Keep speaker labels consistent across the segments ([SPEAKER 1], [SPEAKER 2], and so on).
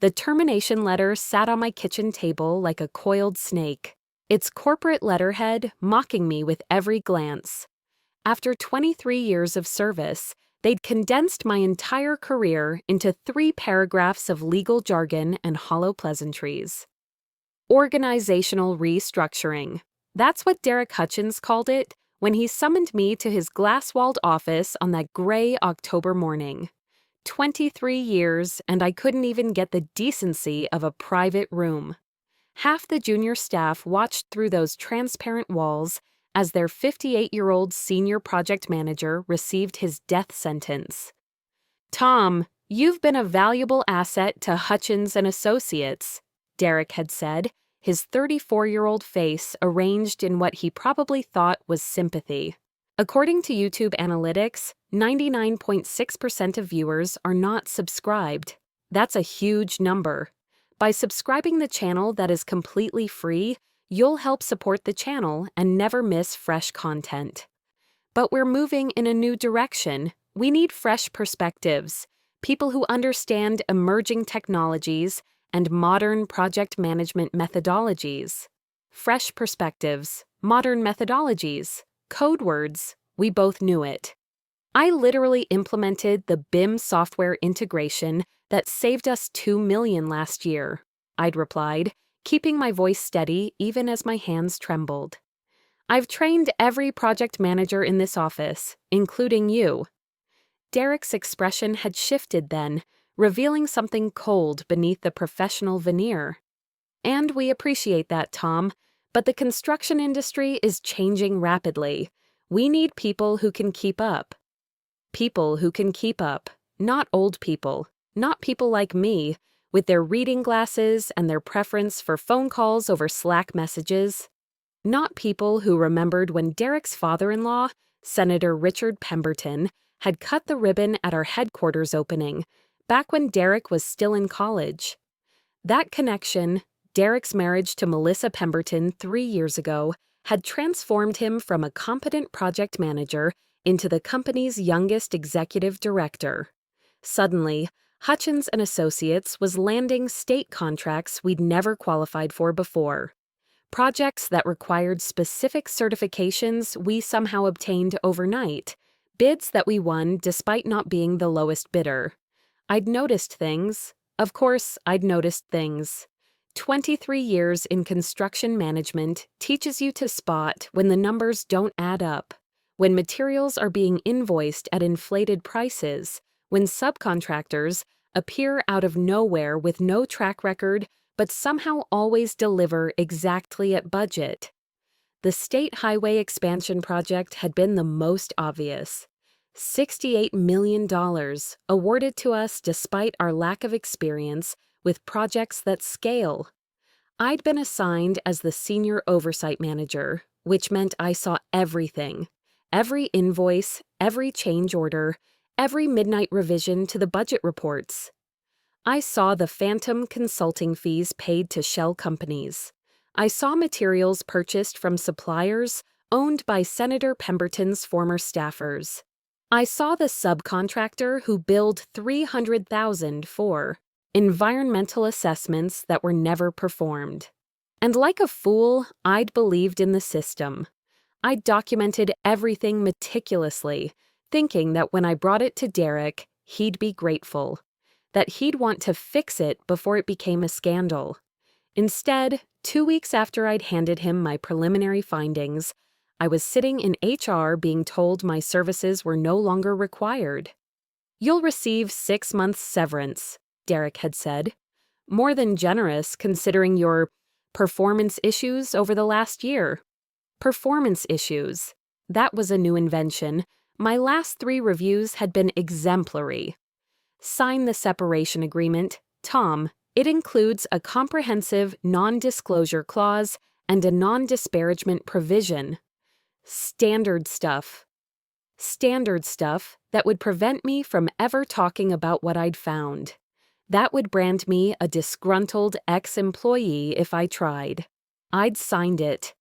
[SPEAKER 1] The termination letter sat on my kitchen table like a coiled snake, its corporate letterhead mocking me with every glance. After 23 years of service, they'd condensed my entire career into 3 paragraphs of legal jargon and hollow pleasantries. Organizational restructuring. That's what Derek Hutchins called it when he summoned me to his glass-walled office on that gray October morning. 23 years, and I couldn't even get the decency of a private room. Half the junior staff watched through those transparent walls as their 58-year-old senior project manager received his death sentence. "Tom, you've been a valuable asset to Hutchins and Associates," Derek had said, his 34-year-old face arranged in what he probably thought was sympathy. According to YouTube analytics, 99.6% of viewers are not subscribed. That's a huge number. By subscribing the channel that is completely free, you'll help support the channel and never miss fresh content. But we're moving in a new direction. We need fresh perspectives, people who understand emerging technologies and modern project management methodologies. Fresh perspectives, modern methodologies. Code words, we both knew it. I literally implemented the BIM software integration that saved us $2 million last year, I'd replied, keeping my voice steady even as my hands trembled. I've trained every project manager in this office, including you. Derek's expression had shifted then, revealing something cold beneath the professional veneer. And we appreciate that, Tom. But the construction industry is changing rapidly. We need people who can keep up. People who can keep up, not old people, not people like me, with their reading glasses and their preference for phone calls over Slack messages. Not people who remembered when Derek's father-in-law, Senator Richard Pemberton, had cut the ribbon at our headquarters opening, back when Derek was still in college. That connection, Derek's marriage to Melissa Pemberton 3 years ago, had transformed him from a competent project manager into the company's youngest executive director. Suddenly, Hutchins and Associates was landing state contracts we'd never qualified for before. Projects that required specific certifications we somehow obtained overnight, bids that we won despite not being the lowest bidder. I'd noticed things. Of course, I'd noticed things. 23 years in construction management teaches you to spot when the numbers don't add up, when materials are being invoiced at inflated prices, when subcontractors appear out of nowhere with no track record but somehow always deliver exactly at budget. The state highway expansion project had been the most obvious. $68 million awarded to us despite our lack of experience with projects that scale. I'd been assigned as the senior oversight manager, which meant I saw everything. Every invoice, every change order, every midnight revision to the budget reports. I saw the phantom consulting fees paid to shell companies. I saw materials purchased from suppliers owned by Senator Pemberton's former staffers. I saw the subcontractor who billed $300,000 for environmental assessments that were never performed. And like a fool, I'd believed in the system. I'd documented everything meticulously, thinking that when I brought it to Derek, he'd be grateful, that he'd want to fix it before it became a scandal. Instead, 2 weeks after I'd handed him my preliminary findings, I was sitting in HR being told my services were no longer required. "You'll receive 6 months severance," Derek had said. "More than generous considering your performance issues over the last year." Performance issues. That was a new invention. My last 3 reviews had been exemplary. Sign the separation agreement, Tom. It includes a comprehensive non-disclosure clause and a non-disparagement provision. Standard stuff. Standard stuff that would prevent me from ever talking about what I'd found. That would brand me a disgruntled ex-employee if I tried. I'd signed it.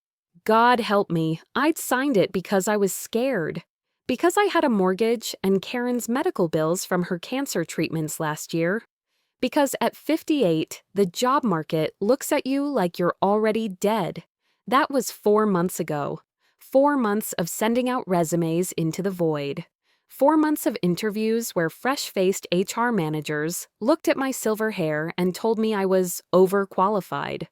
[SPEAKER 1] God help me, I'd signed it because I was scared. Because I had a mortgage and Karen's medical bills from her cancer treatments last year. Because at 58, the job market looks at you like you're already dead. That was 4 months ago. 4 months of sending out resumes into the void. 4 months of interviews where fresh-faced HR managers looked at my silver hair and told me I was overqualified.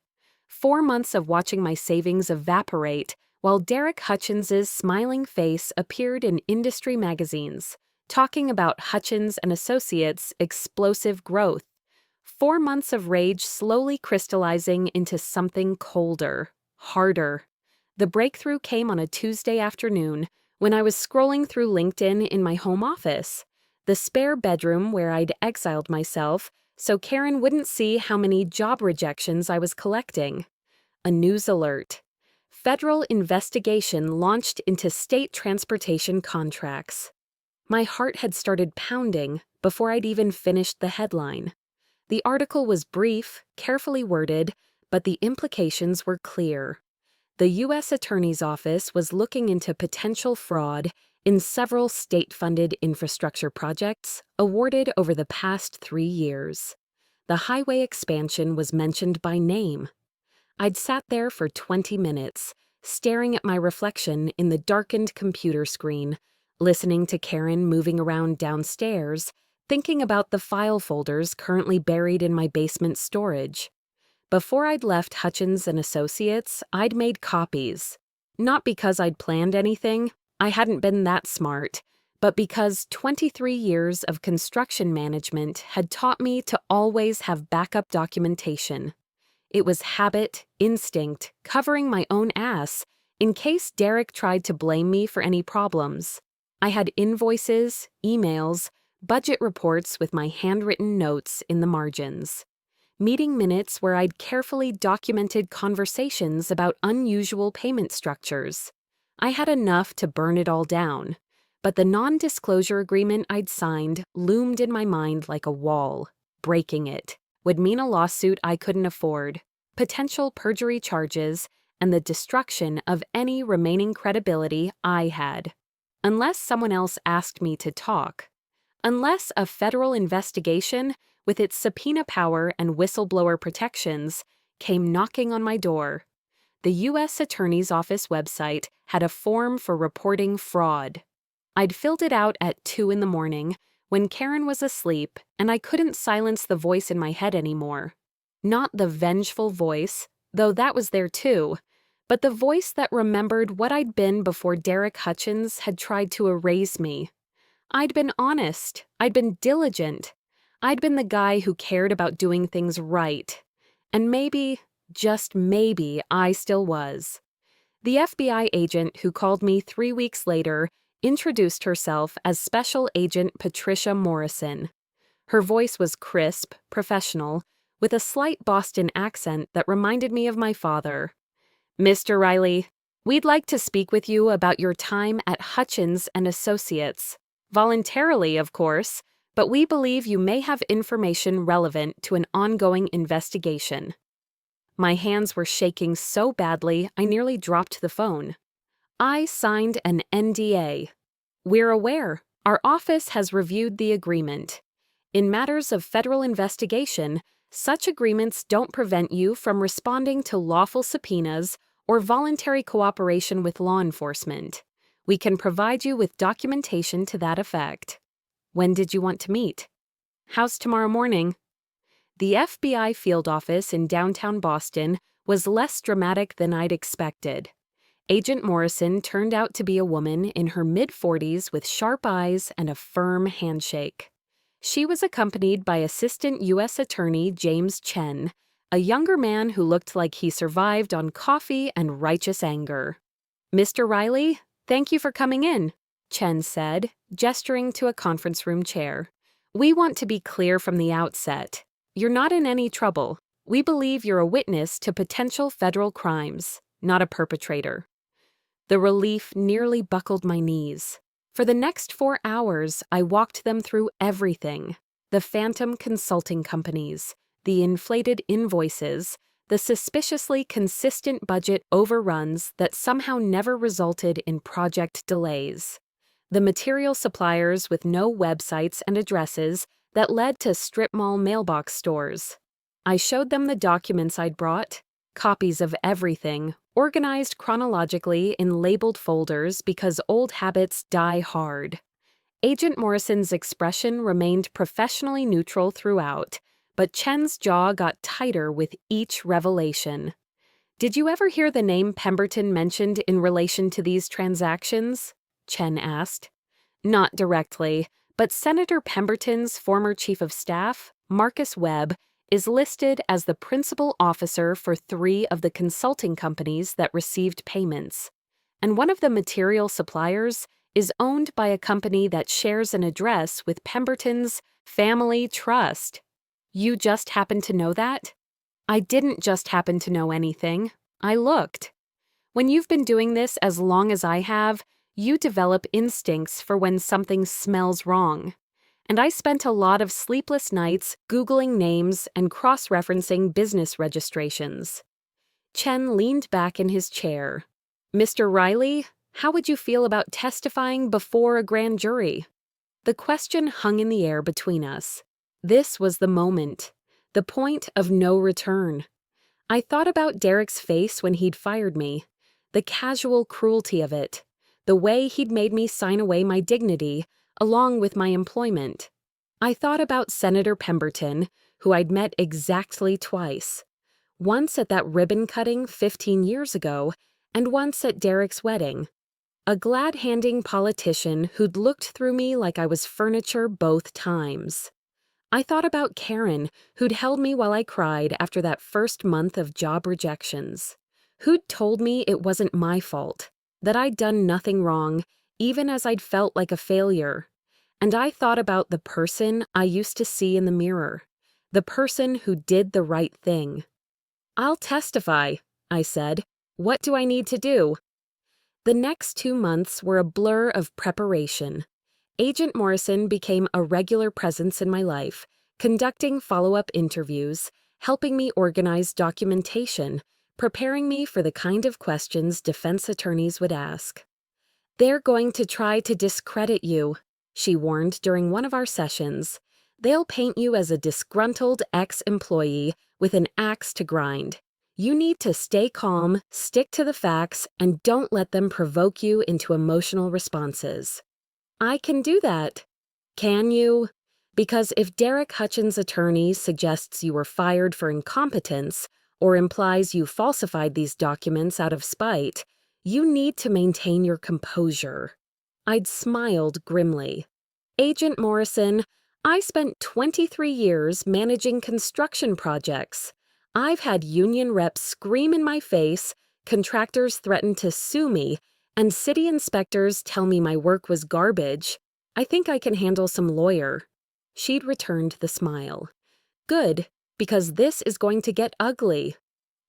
[SPEAKER 1] 4 months of watching my savings evaporate while Derek Hutchins's smiling face appeared in industry magazines, talking about Hutchins and Associates' explosive growth. 4 months of rage slowly crystallizing into something colder, harder. The breakthrough came on a Tuesday afternoon when I was scrolling through LinkedIn in my home office, the spare bedroom where I'd exiled myself so Karen wouldn't see how many job rejections I was collecting. A news alert. Federal investigation launched into state transportation contracts. My heart had started pounding before I'd even finished the headline. The article was brief, carefully worded, but the implications were clear. The U.S. Attorney's Office was looking into potential fraud in several state-funded infrastructure projects awarded over the past 3 years. The highway expansion was mentioned by name. I'd sat there for 20 minutes, staring at my reflection in the darkened computer screen, listening to Karen moving around downstairs, thinking about the file folders currently buried in my basement storage. Before I'd left Hutchins and Associates, I'd made copies. Not because I'd planned anything, I hadn't been that smart, but because 23 years of construction management had taught me to always have backup documentation. It was habit, instinct, covering my own ass in case Derek tried to blame me for any problems. I had invoices, emails, budget reports with my handwritten notes in the margins. Meeting minutes where I'd carefully documented conversations about unusual payment structures. I had enough to burn it all down, but the non-disclosure agreement I'd signed loomed in my mind like a wall. Breaking it would mean a lawsuit I couldn't afford, potential perjury charges, and the destruction of any remaining credibility I had. Unless someone else asked me to talk. Unless a federal investigation, with its subpoena power and whistleblower protections, came knocking on my door. The U.S. Attorney's Office website had a form for reporting fraud. I'd filled it out at 2 a.m. when Karen was asleep and I couldn't silence the voice in my head anymore. Not the vengeful voice, though that was there too, but the voice that remembered what I'd been before Derek Hutchins had tried to erase me. I'd been honest. I'd been diligent. I'd been the guy who cared about doing things right. And maybe, just maybe, I still was. The FBI agent who called me 3 weeks later introduced herself as Special Agent Patricia Morrison. Her voice was crisp, professional, with a slight Boston accent that reminded me of my father. "Mr. Riley, we'd like to speak with you about your time at Hutchins and Associates. Voluntarily, of course, but we believe you may have information relevant to an ongoing investigation." My hands were shaking so badly I nearly dropped the phone. I signed an NDA. We're aware. Our office has reviewed the agreement. In matters of federal investigation, such agreements don't prevent you from responding to lawful subpoenas or voluntary cooperation with law enforcement. We can provide you with documentation to that effect. When did you want to meet? How's tomorrow morning? The FBI field office in downtown Boston was less dramatic than I'd expected. Agent Morrison turned out to be a woman in her mid-40s with sharp eyes and a firm handshake. She was accompanied by Assistant U.S. Attorney James Chen, a younger man who looked like he survived on coffee and righteous anger. "Mr. Riley, thank you for coming in," Chen said, gesturing to a conference room chair. "We want to be clear from the outset. You're not in any trouble. We believe you're a witness to potential federal crimes, not a perpetrator." The relief nearly buckled my knees. For the next 4 hours, I walked them through everything. The phantom consulting companies, the inflated invoices, the suspiciously consistent budget overruns that somehow never resulted in project delays, the material suppliers with no websites and addresses that led to strip mall mailbox stores. I showed them the documents I'd brought, copies of everything, organized chronologically in labeled folders because old habits die hard. Agent Morrison's expression remained professionally neutral throughout, but Chen's jaw got tighter with each revelation. "Did you ever hear the name Pemberton mentioned in relation to these transactions?" Chen asked. "Not directly, but Senator Pemberton's former chief of staff, Marcus Webb, is listed as the principal officer for 3 of the consulting companies that received payments. And one of the material suppliers is owned by a company that shares an address with Pemberton's family trust." "You just happen to know that?" "I didn't just happen to know anything. I looked. When you've been doing this as long as I have, you develop instincts for when something smells wrong. And I spent a lot of sleepless nights Googling names and cross-referencing business registrations." Chen leaned back in his chair. "Mr. Riley, how would you feel about testifying before a grand jury?" The question hung in the air between us. This was the moment, the point of no return. I thought about Derek's face when he'd fired me, the casual cruelty of it, the way he'd made me sign away my dignity, along with my employment. I thought about Senator Pemberton, who I'd met exactly twice. Once at that ribbon cutting 15 years ago, and once at Derek's wedding. A glad-handing politician who'd looked through me like I was furniture both times. I thought about Karen, who'd held me while I cried after that first month of job rejections. Who'd told me it wasn't my fault, that I'd done nothing wrong, even as I'd felt like a failure. And I thought about the person I used to see in the mirror, the person who did the right thing. "I'll testify," I said. "What do I need to do?" The next 2 months were a blur of preparation. Agent Morrison became a regular presence in my life, conducting follow-up interviews, helping me organize documentation, preparing me for the kind of questions defense attorneys would ask. "They're going to try to discredit you," she warned during one of our sessions. "They'll paint you as a disgruntled ex-employee with an axe to grind. You need to stay calm, stick to the facts, and don't let them provoke you into emotional responses." "I can do that." "Can you? Because if Derek Hutchins' attorney suggests you were fired for incompetence or implies you falsified these documents out of spite, you need to maintain your composure." I'd smiled grimly. "Agent Morrison, I spent 23 years managing construction projects. I've had union reps scream in my face, contractors threaten to sue me, and city inspectors tell me my work was garbage. I think I can handle some lawyer." She'd returned the smile. "Good, because this is going to get ugly."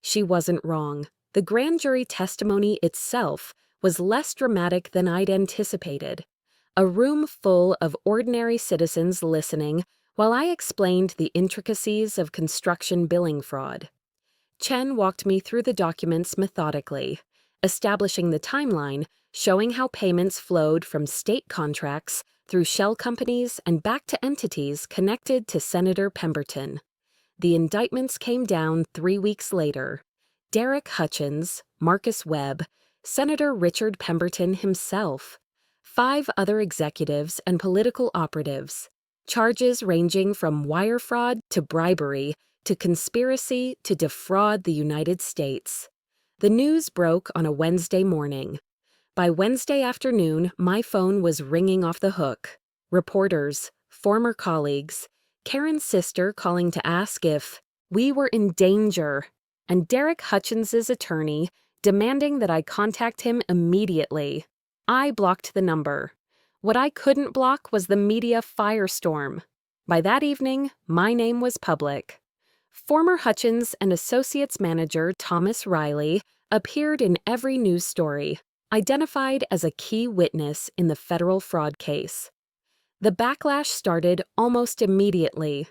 [SPEAKER 1] She wasn't wrong. The grand jury testimony itself was less dramatic than I'd anticipated. A room full of ordinary citizens listening while I explained the intricacies of construction billing fraud. Chen walked me through the documents methodically, establishing the timeline, showing how payments flowed from state contracts through shell companies and back to entities connected to Senator Pemberton. The indictments came down 3 weeks later. Derek Hutchins, Marcus Webb, Senator Richard Pemberton himself, 5 other executives and political operatives. Charges ranging from wire fraud to bribery to conspiracy to defraud the United States. The news broke on a Wednesday morning. By Wednesday afternoon, my phone was ringing off the hook. Reporters, former colleagues, Karen's sister calling to ask if we were in danger, and Derek Hutchins' attorney demanding that I contact him immediately. I blocked the number. What I couldn't block was the media firestorm. By that evening, my name was public. Former Hutchins and Associates Manager Thomas Riley appeared in every news story, identified as a key witness in the federal fraud case. The backlash started almost immediately.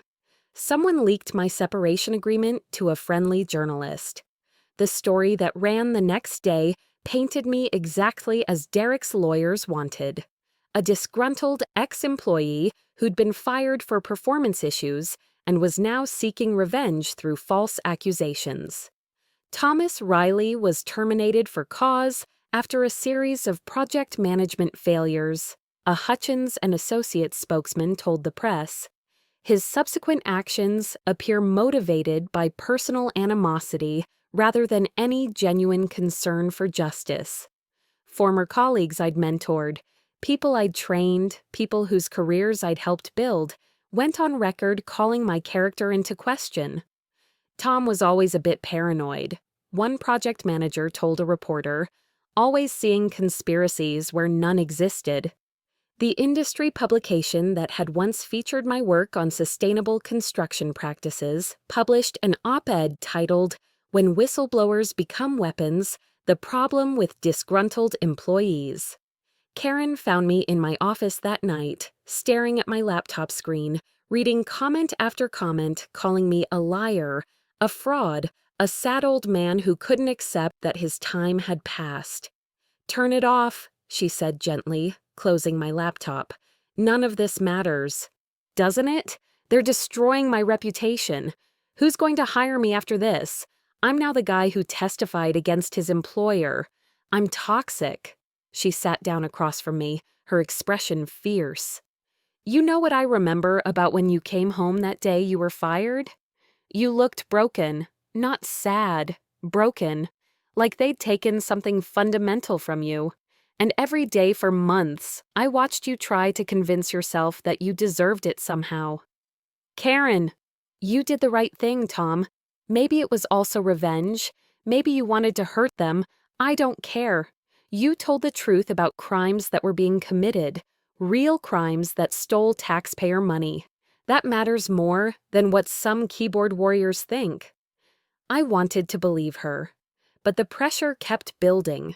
[SPEAKER 1] Someone leaked my separation agreement to a friendly journalist. The story that ran the next day painted me exactly as Derek's lawyers wanted. a disgruntled ex-employee who'd been fired for performance issues and was now seeking revenge through false accusations. Thomas Riley was terminated for cause after a series of project management failures, a Hutchins and Associates spokesman told the press. His subsequent actions appear motivated by personal animosity rather than any genuine concern for justice. Former colleagues I'd mentored, people I'd trained, people whose careers I'd helped build, went on record calling my character into question. Tom was always a bit paranoid. One project manager told a reporter, always seeing conspiracies where none existed. The industry publication that had once featured my work on sustainable construction practices published an op-ed titled, "When Whistleblowers Become Weapons, the Problem with Disgruntled Employees." Karen found me in my office that night, staring at my laptop screen, reading comment after comment calling me a liar, a fraud, a sad old man who couldn't accept that his time had passed. "Turn it off," she said gently, closing my laptop. "None of this matters." "Doesn't it? They're destroying my reputation. Who's going to hire me after this? I'm now the guy who testified against his employer. I'm toxic." She sat down across from me, her expression fierce. "You know what I remember about when you came home that day you were fired? You looked broken, not sad, broken, like they'd taken something fundamental from you. And every day for months, I watched you try to convince yourself that you deserved it somehow." "Karen, you did the right thing, Tom. Maybe it was also revenge. Maybe you wanted to hurt them. I don't care. You told the truth about crimes that were being committed, real crimes that stole taxpayer money. That matters more than what some keyboard warriors think." I wanted to believe her, but the pressure kept building.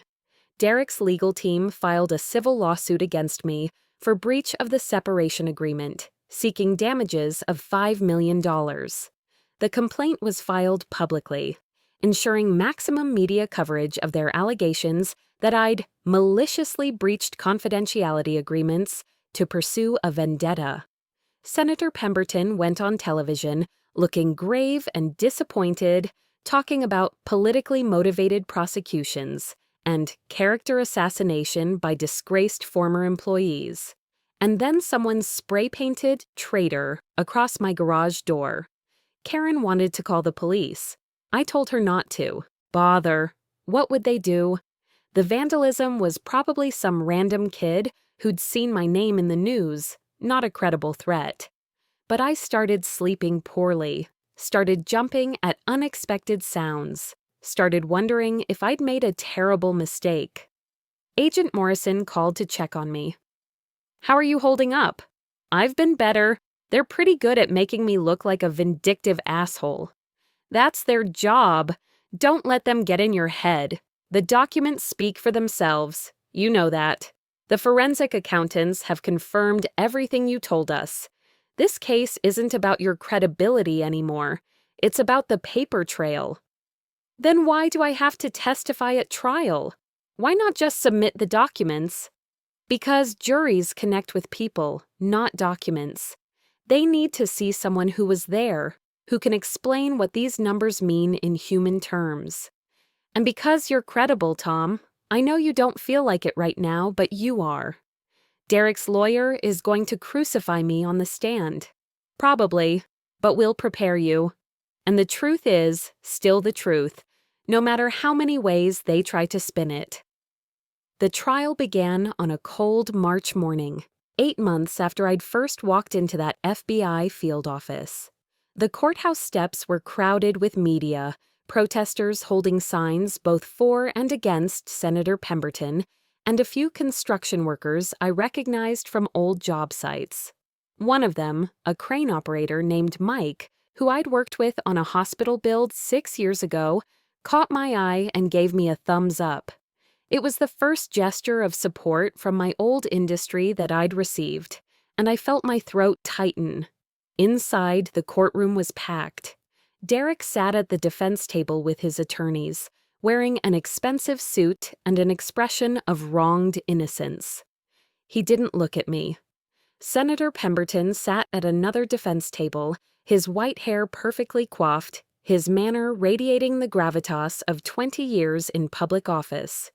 [SPEAKER 1] Derek's legal team filed a civil lawsuit against me for breach of the separation agreement, seeking damages of $5 million. The complaint was filed publicly, ensuring maximum media coverage of their allegations that I'd maliciously breached confidentiality agreements to pursue a vendetta. Senator Pemberton went on television, looking grave and disappointed, talking about politically motivated prosecutions and character assassination by disgraced former employees. And then someone spray-painted "traitor" across my garage door. Karen wanted to call the police. I told her not to. Bother. What would they do? The vandalism was probably some random kid who'd seen my name in the news, not a credible threat. But I started sleeping poorly, started jumping at unexpected sounds, started wondering if I'd made a terrible mistake. Agent Morrison called to check on me. "How are you holding up?" "I've been better. They're pretty good at making me look like a vindictive asshole." "That's their job. Don't let them get in your head. The documents speak for themselves. You know that. The forensic accountants have confirmed everything you told us. This case isn't about your credibility anymore. It's about the paper trail." "Then why do I have to testify at trial? Why not just submit the documents?" "Because juries connect with people, not documents. They need to see someone who was there, who can explain what these numbers mean in human terms. And because you're credible, Tom, I know you don't feel like it right now, but you are. Derek's lawyer is going to crucify me on the stand. Probably, but we'll prepare you. And the truth is still the truth, no matter how many ways they try to spin it." The trial began on a cold March morning, 8 months after I'd first walked into that FBI field office. The courthouse steps were crowded with media, protesters holding signs both for and against Senator Pemberton, and a few construction workers I recognized from old job sites. One of them, a crane operator named Mike, who I'd worked with on a hospital build 6 years ago, caught my eye and gave me a thumbs up. It was the first gesture of support from my old industry that I'd received, and I felt my throat tighten. Inside, the courtroom was packed. Derek sat at the defense table with his attorneys, wearing an expensive suit and an expression of wronged innocence. He didn't look at me. Senator Pemberton sat at another defense table, his white hair perfectly coiffed, his manner radiating the gravitas of 20 years in public office.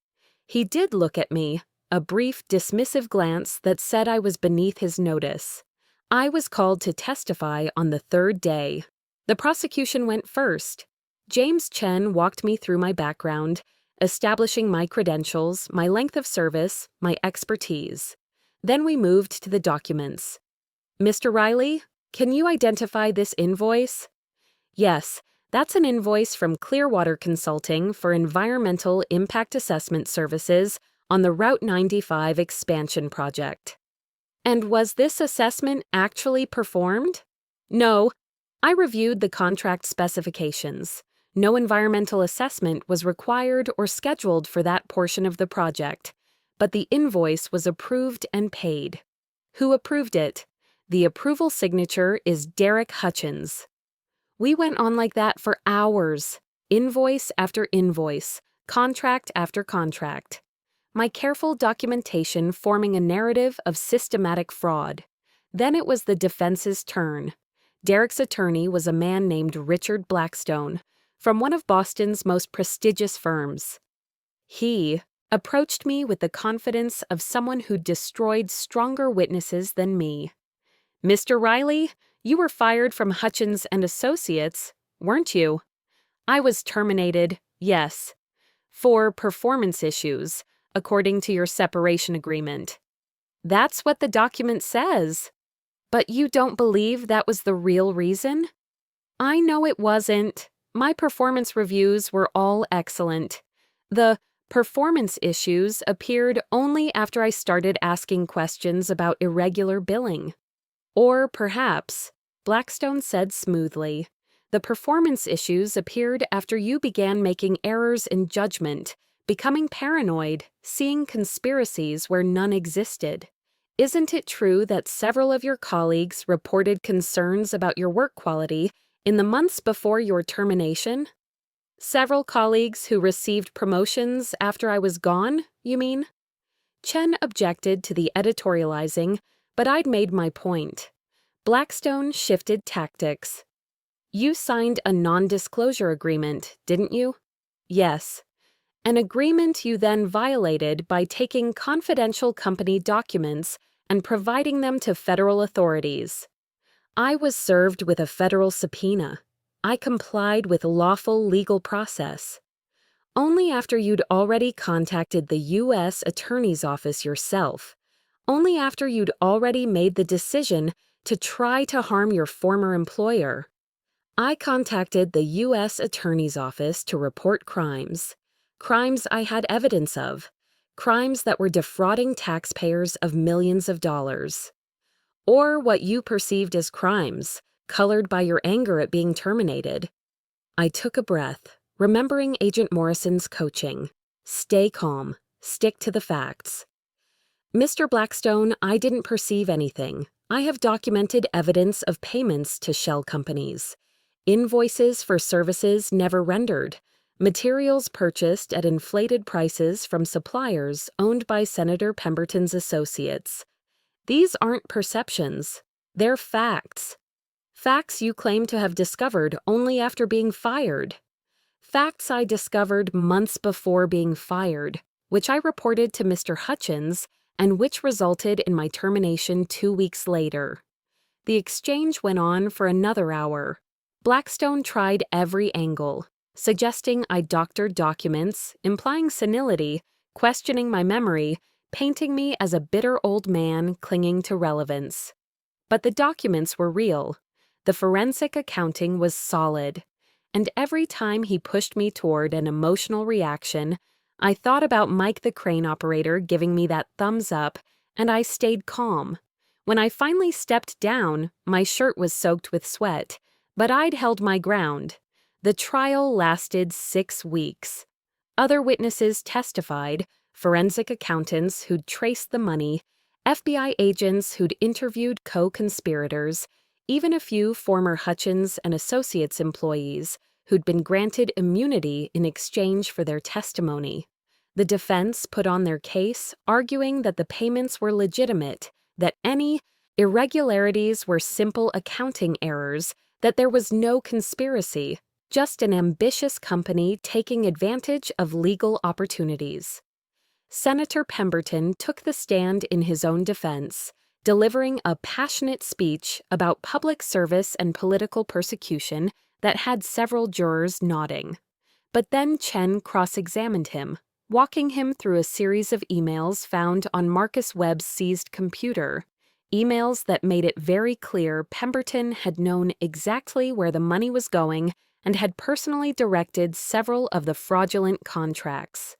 [SPEAKER 1] He did look at me, a brief, dismissive glance that said I was beneath his notice. I was called to testify on the third day. The prosecution went first. James Chen walked me through my background, establishing my credentials, my length of service, my expertise. Then we moved to the documents. Mr. Riley, can you identify this invoice? Yes, that's an invoice from Clearwater Consulting for environmental impact assessment services on the Route 95 expansion project. And was this assessment actually performed? No. I reviewed the contract specifications. No environmental assessment was required or scheduled for that portion of the project, but the invoice was approved and paid. Who approved it? The approval signature is Derek Hutchins. We went on like that for hours, invoice after invoice, contract after contract. My careful documentation forming a narrative of systematic fraud. Then it was the defense's turn. Derek's attorney was a man named Richard Blackstone, from one of Boston's most prestigious firms. He approached me with the confidence of someone who destroyed stronger witnesses than me. Mr. Riley, you were fired from Hutchins and Associates, weren't you? I was terminated, yes, for performance issues, according to your separation agreement. That's what the document says. But you don't believe that was the real reason? I know it wasn't. My performance reviews were all excellent. The performance issues appeared only after I started asking questions about irregular billing. Or perhaps, Blackstone said smoothly, the performance issues appeared after you began making errors in judgment, becoming paranoid, seeing conspiracies where none existed. Isn't it true that several of your colleagues reported concerns about your work quality in the months before your termination? Several colleagues who received promotions after I was gone, you mean? Chen objected to the editorializing, but I'd made my point. Blackstone shifted tactics. You signed a non-disclosure agreement, didn't you? Yes. An agreement you then violated by taking confidential company documents and providing them to federal authorities. I was served with a federal subpoena. I complied with lawful legal process. Only after you'd already contacted the U.S. Attorney's Office yourself. Only after you'd already made the decision to try to harm your former employer. I contacted the U.S. Attorney's Office to report crimes. Crimes I had evidence of. Crimes that were defrauding taxpayers of millions of dollars. Or what you perceived as crimes, colored by your anger at being terminated. I took a breath, remembering Agent Morrison's coaching. Stay calm. Stick to the facts. Mr. Blackstone, I didn't perceive anything. I have documented evidence of payments to shell companies. Invoices for services never rendered. Materials purchased at inflated prices from suppliers owned by Senator Pemberton's associates. These aren't perceptions. They're facts. Facts you claim to have discovered only after being fired. Facts I discovered months before being fired, which I reported to Mr. Hutchins and which resulted in my termination 2 weeks later. The exchange went on for another hour. Blackstone tried every angle, suggesting I doctored documents, implying senility, questioning my memory, painting me as a bitter old man clinging to relevance. But the documents were real. The forensic accounting was solid. And every time he pushed me toward an emotional reaction, I thought about Mike the crane operator giving me that thumbs up, and I stayed calm. When I finally stepped down, my shirt was soaked with sweat, but I'd held my ground. The trial lasted 6 weeks. Other witnesses testified, forensic accountants who'd traced the money, FBI agents who'd interviewed co-conspirators, even a few former Hutchins and Associates employees who'd been granted immunity in exchange for their testimony. The defense put on their case, arguing that the payments were legitimate, that any irregularities were simple accounting errors, that there was no conspiracy, just an ambitious company taking advantage of legal opportunities. Senator Pemberton took the stand in his own defense, delivering a passionate speech about public service and political persecution that had several jurors nodding. But then Chen cross-examined him, walking him through a series of emails found on Marcus Webb's seized computer, emails that made it very clear Pemberton had known exactly where the money was going and had personally directed several of the fraudulent contracts.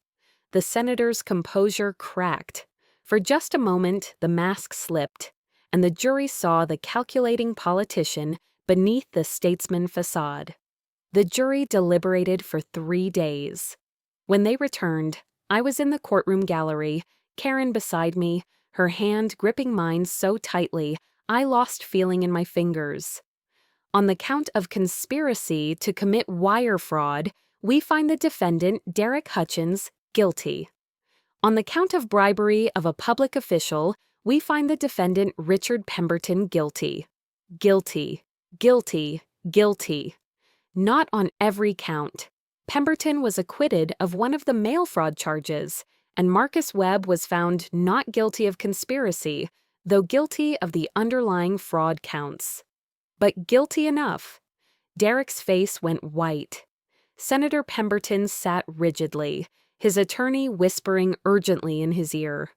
[SPEAKER 1] The senator's composure cracked. For just a moment, the mask slipped, and the jury saw the calculating politician beneath the statesman facade. The jury deliberated for 3 days. When they returned, I was in the courtroom gallery, Karen beside me, her hand gripping mine so tightly I lost feeling in my fingers. On the count of conspiracy to commit wire fraud, we find the defendant, Derek Hutchins, guilty. On the count of bribery of a public official, we find the defendant, Richard Pemberton, guilty. Guilty, guilty, guilty. Not on every count. Pemberton was acquitted of one of the mail fraud charges, and Marcus Webb was found not guilty of conspiracy, though guilty of the underlying fraud counts. But guilty enough. Derek's face went white. Senator Pemberton sat rigidly, his attorney whispering urgently in his ear.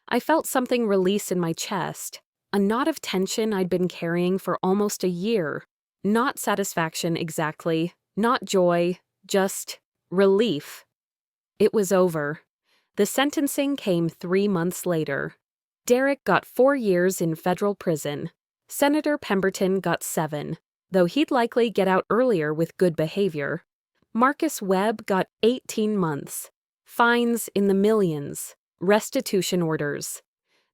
[SPEAKER 1] I felt something release in my chest, a knot of tension I'd been carrying for almost a year. Not satisfaction exactly, not joy, just relief. It was over. The sentencing came 3 months later. Derek got 4 years in federal prison. Senator Pemberton got 7, though he'd likely get out earlier with good behavior. Marcus Webb got 18 months. Fines in the millions. Restitution orders.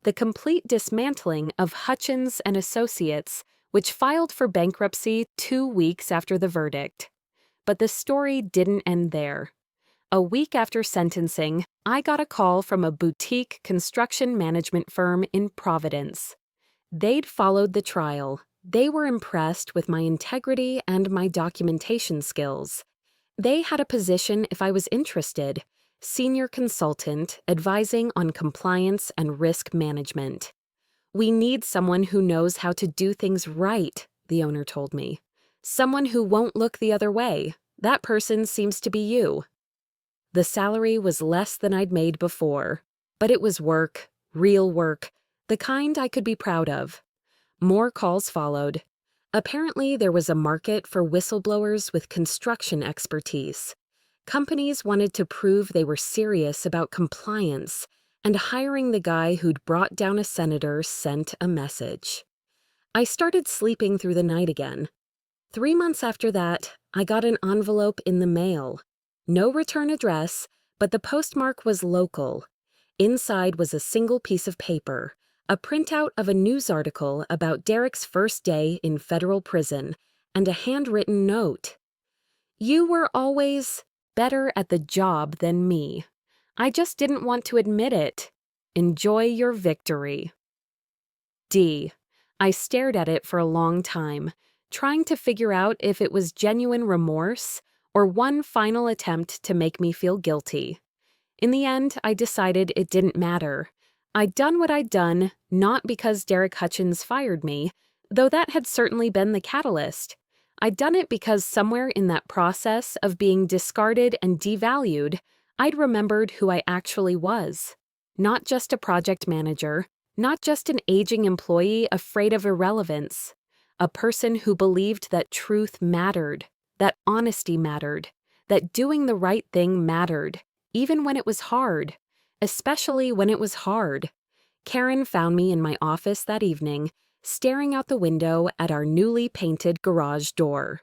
[SPEAKER 1] The complete dismantling of Hutchins and Associates, which filed for bankruptcy 2 weeks after the verdict. But the story didn't end there. A week after sentencing, I got a call from a boutique construction management firm in Providence. They'd followed the trial. They were impressed with my integrity and my documentation skills. They had a position if I was interested, senior consultant advising on compliance and risk management. We need someone who knows how to do things right, the owner told me. Someone who won't look the other way. That person seems to be you. The salary was less than I'd made before, but it was work, real work, the kind I could be proud of. More calls followed. Apparently, there was a market for whistleblowers with construction expertise. Companies wanted to prove they were serious about compliance, and hiring the guy who'd brought down a senator sent a message. I started sleeping through the night again. 3 months after that, I got an envelope in the mail. No return address, but the postmark was local. Inside was a single piece of paper, a printout of a news article about Derek's first day in federal prison, and a handwritten note. You were always better at the job than me. I just didn't want to admit it. Enjoy your victory. D. I stared at it for a long time, trying to figure out if it was genuine remorse or one final attempt to make me feel guilty. In the end, I decided it didn't matter. I'd done what I'd done, not because Derek Hutchins fired me, though that had certainly been the catalyst. I'd done it because somewhere in that process of being discarded and devalued, I'd remembered who I actually was. Not just a project manager, not just an aging employee afraid of irrelevance. A person who believed that truth mattered, that honesty mattered, that doing the right thing mattered, even when it was hard, especially when it was hard. Karen found me in my office that evening, staring out the window at our newly painted garage door.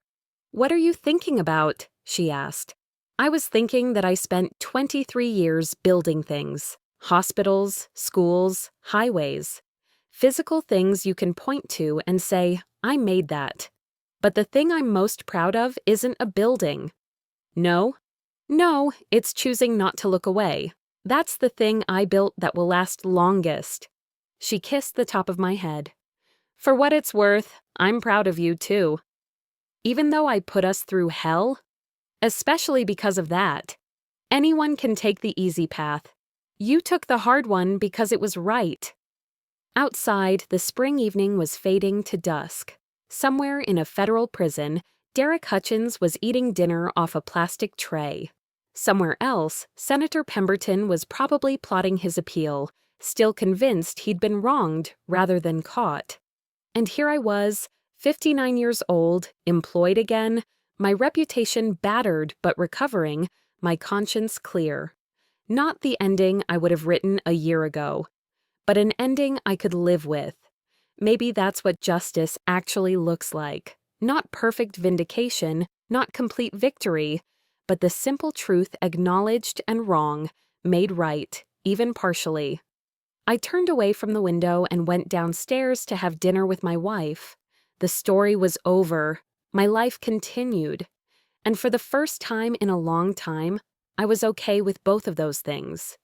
[SPEAKER 1] "What are you thinking about?" she asked. I was thinking that I spent 23 years building things. Hospitals, schools, highways. Physical things you can point to and say, I made that. But the thing I'm most proud of isn't a building. No, it's choosing not to look away. That's the thing I built that will last longest. She kissed the top of my head. For what it's worth, I'm proud of you too. Even though I put us through hell, especially because of that. Anyone can take the easy path. You took the hard one because it was right. Outside, the spring evening was fading to dusk. Somewhere in a federal prison, Derek Hutchins was eating dinner off a plastic tray. Somewhere else, Senator Pemberton was probably plotting his appeal, still convinced he'd been wronged rather than caught. And here I was, 59 years old, employed again, my reputation battered but recovering, my conscience clear. Not the ending I would have written a year ago, but an ending I could live with. Maybe that's what justice actually looks like. Not perfect vindication, not complete victory, but the simple truth acknowledged and wrong, made right, even partially. I turned away from the window and went downstairs to have dinner with my wife. The story was over. My life continued. And for the first time in a long time, I was okay with both of those things.